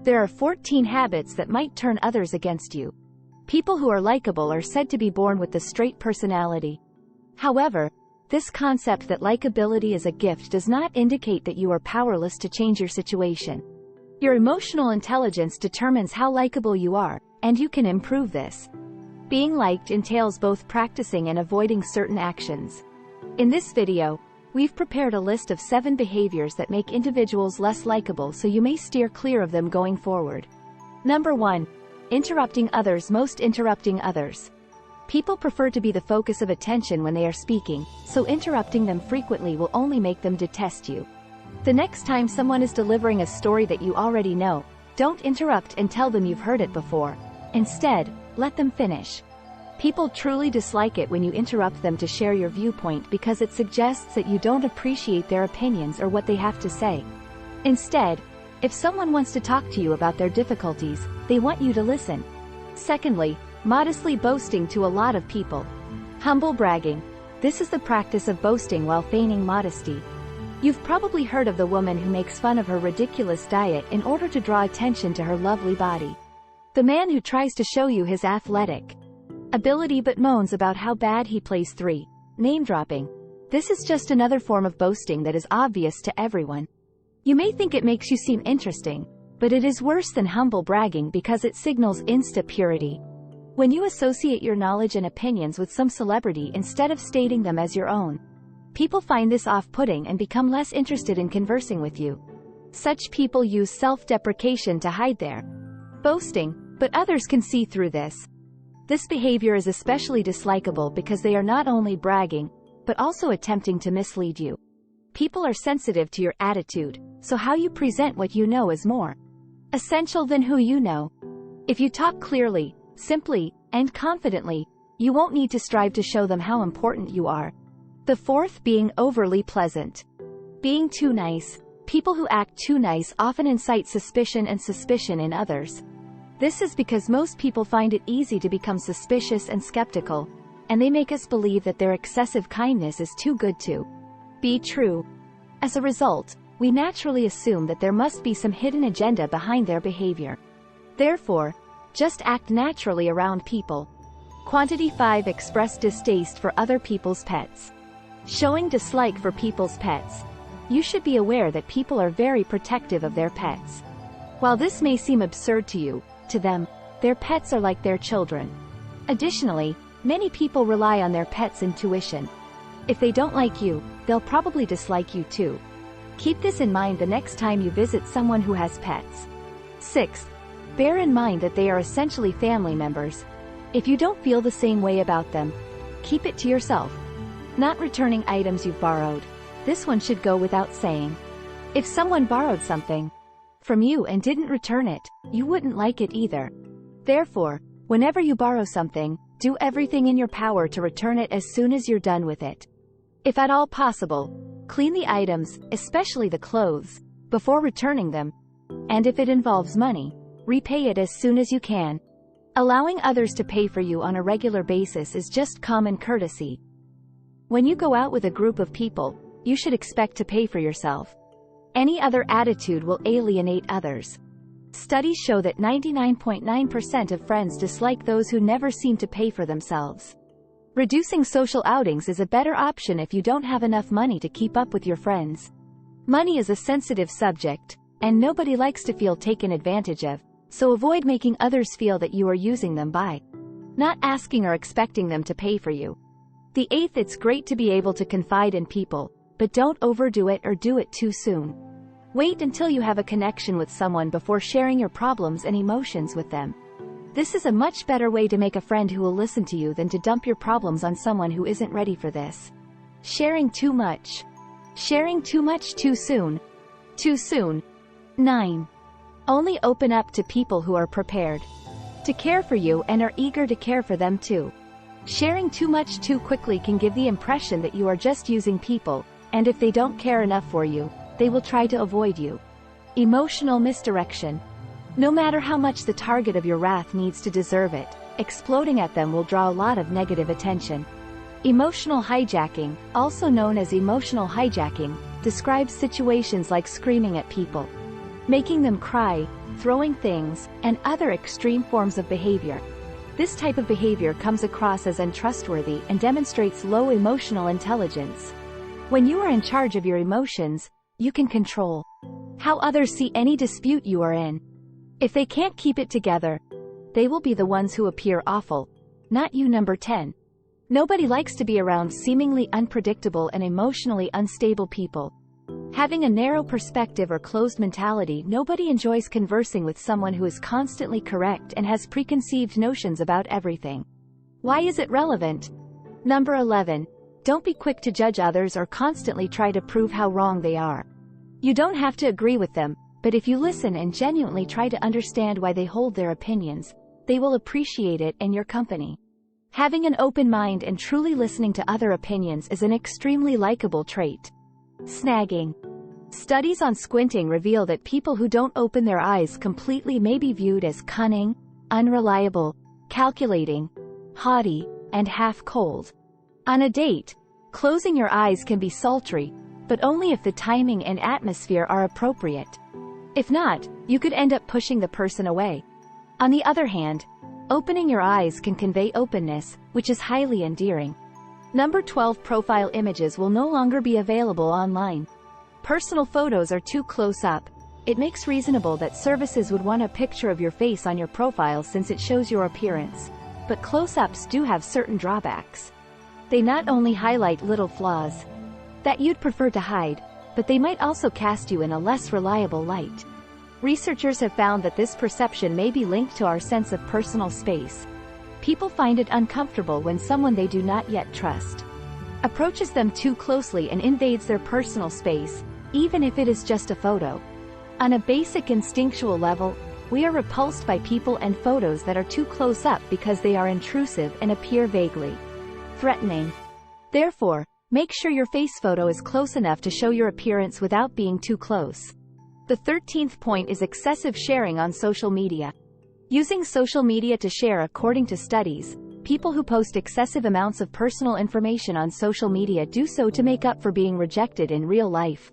There are 14 habits that might turn others against you. People who are likable are said to be born with the straight personality. However, this concept that likability is a gift does not indicate that you are powerless to change your situation. Your emotional intelligence determines how likable you are, and you can improve this. Being liked entails both practicing and avoiding certain actions. In this video, we've prepared a list of 7 behaviors that make individuals less likable, so you may steer clear of them going forward. Number 1. Interrupting others. Interrupting others. People prefer to be the focus of attention when they are speaking, so interrupting them frequently will only make them detest you. The next time someone is delivering a story that you already know, don't interrupt and tell them you've heard it before. Instead, let them finish. People truly dislike it when you interrupt them to share your viewpoint because it suggests that you don't appreciate their opinions or what they have to say. Instead, if someone wants to talk to you about their difficulties, they want you to listen. Secondly, modestly boasting to a lot of people. Humble bragging. This is the practice of boasting while feigning modesty. You've probably heard of the woman who makes fun of her ridiculous diet in order to draw attention to her lovely body. The man who tries to show you his athletic ability but moans about how bad he plays 3. Name dropping. This is just another form of boasting that is obvious to everyone. You may think it makes you seem interesting, but it is worse than humble bragging because it signals insta-purity. When you associate your knowledge and opinions with some celebrity instead of stating them as your own, people find this off-putting and become less interested in conversing with you. Such people use self-deprecation to hide their boasting, but others can see through this. This behavior is especially dislikable because they are not only bragging, but also attempting to mislead you. People are sensitive to your attitude, so how you present what you know is more essential than who you know. If you talk clearly, simply, and confidently, you won't need to strive to show them how important you are. The 4th, being overly pleasant. Being too nice. People who act too nice often incite suspicion in others. This is because most people find it easy to become suspicious and skeptical, and they make us believe that their excessive kindness is too good to be true. As a result, we naturally assume that there must be some hidden agenda behind their behavior. Therefore, just act naturally around people. Quantity 5, express distaste for other people's pets. Showing dislike for people's pets. You should be aware that people are very protective of their pets. While this may seem absurd to you, to them, their pets are like their children. Additionally, many people rely on their pets' intuition. If they don't like you, they'll probably dislike you too. Keep this in mind the next time you visit someone who has pets. 6. Bear in mind that they are essentially family members. If you don't feel the same way about them, keep it to yourself. Not returning items you've borrowed. This one should go without saying. If someone borrowed something from you and didn't return it, you wouldn't like it either. Therefore, whenever you borrow something, do everything in your power to return it as soon as you're done with it. If at all possible, clean the items, especially the clothes, before returning them. And if it involves money, repay it as soon as you can. Allowing others to pay for you on a regular basis is just common courtesy. When you go out with a group of people, you should expect to pay for yourself. Any other attitude will alienate others. Studies show that 99.9% of friends dislike those who never seem to pay for themselves. Reducing social outings is a better option if you don't have enough money to keep up with your friends. Money is a sensitive subject, and nobody likes to feel taken advantage of, so avoid making others feel that you are using them by not asking or expecting them to pay for you. The 8th, it's great to be able to confide in people, but don't overdo it or do it too soon. Wait until you have a connection with someone before sharing your problems and emotions with them. This is a much better way to make a friend who will listen to you than to dump your problems on someone who isn't ready for this. Sharing too much. Sharing too much too soon. Too soon. 9. Only open up to people who are prepared to care for you and are eager to care for them too. Sharing too much too quickly can give the impression that you are just using people, and if they don't care enough for you, they will try to avoid you. Emotional misdirection. No matter how much the target of your wrath needs to deserve it, exploding at them will draw a lot of negative attention. Emotional hijacking, also known as emotional hijacking, describes situations like screaming at people, making them cry, throwing things, and other extreme forms of behavior. This type of behavior comes across as untrustworthy and demonstrates low emotional intelligence. When you are in charge of your emotions, you can control how others see any dispute you are in. If they can't keep it together, they will be the ones who appear awful, not you. Number 10. Nobody likes to be around seemingly unpredictable and emotionally unstable people. Having a narrow perspective or closed mentality, nobody enjoys conversing with someone who is constantly correct and has preconceived notions about everything. Why is it relevant? Number 11. Don't be quick to judge others or constantly try to prove how wrong they are. You don't have to agree with them, but if you listen and genuinely try to understand why they hold their opinions, they will appreciate it and your company. Having an open mind and truly listening to other opinions is an extremely likable trait. Snagging. Studies on squinting reveal that people who don't open their eyes completely may be viewed as cunning, unreliable, calculating, haughty, and half-cold. On a date, closing your eyes can be sultry, but only if the timing and atmosphere are appropriate. If not, you could end up pushing the person away. On the other hand, opening your eyes can convey openness, which is highly endearing. Number 12. Profile images will no longer be available online. Personal photos are too close up. It makes reasonable that services would want a picture of your face on your profile since it shows your appearance. But close-ups do have certain drawbacks. They not only highlight little flaws that you'd prefer to hide, but they might also cast you in a less reliable light. Researchers have found that this perception may be linked to our sense of personal space. People find it uncomfortable when someone they do not yet trust approaches them too closely and invades their personal space, even if it is just a photo. On a basic instinctual level, we are repulsed by people and photos that are too close up because they are intrusive and appear vaguely threatening. Therefore, make sure your face photo is close enough to show your appearance without being too close. The 13th point is excessive sharing on social media. Using social media to share. According to studies, people who post excessive amounts of personal information on social media do so to make up for being rejected in real life.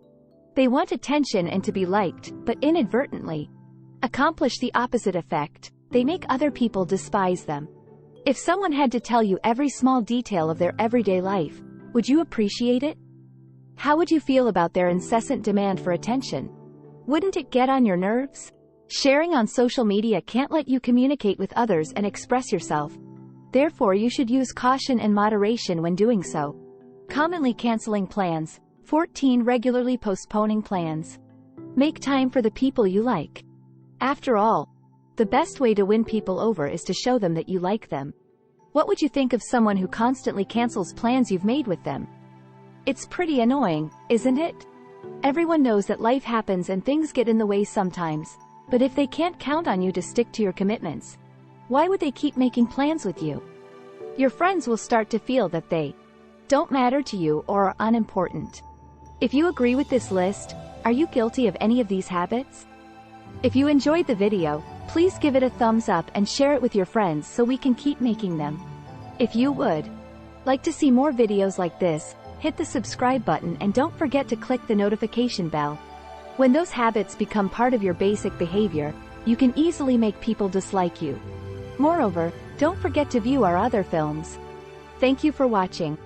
They want attention and to be liked, but inadvertently accomplish the opposite effect. They make other people despise them. If someone had to tell you every small detail of their everyday life, would you appreciate it? How would you feel about their incessant demand for attention? Wouldn't it get on your nerves? Sharing on social media can't let you communicate with others and express yourself. Therefore, you should use caution and moderation when doing so. Commonly canceling plans. 14. Regularly postponing plans. Make time for the people you like. After all, the best way to win people over is to show them that you like them. What would you think of someone who constantly cancels plans you've made with them? It's pretty annoying, isn't it? Everyone knows that life happens and things get in the way sometimes, but if they can't count on you to stick to your commitments, why would they keep making plans with you? Your friends will start to feel that they don't matter to you or are unimportant. If you agree with this list, are you guilty of any of these habits? If you enjoyed the video, please give it a thumbs up and share it with your friends so we can keep making them. If you would like to see more videos like this, hit the subscribe button and don't forget to click the notification bell. When those habits become part of your basic behavior, you can easily make people dislike you. Moreover, don't forget to view our other films. Thank you for watching.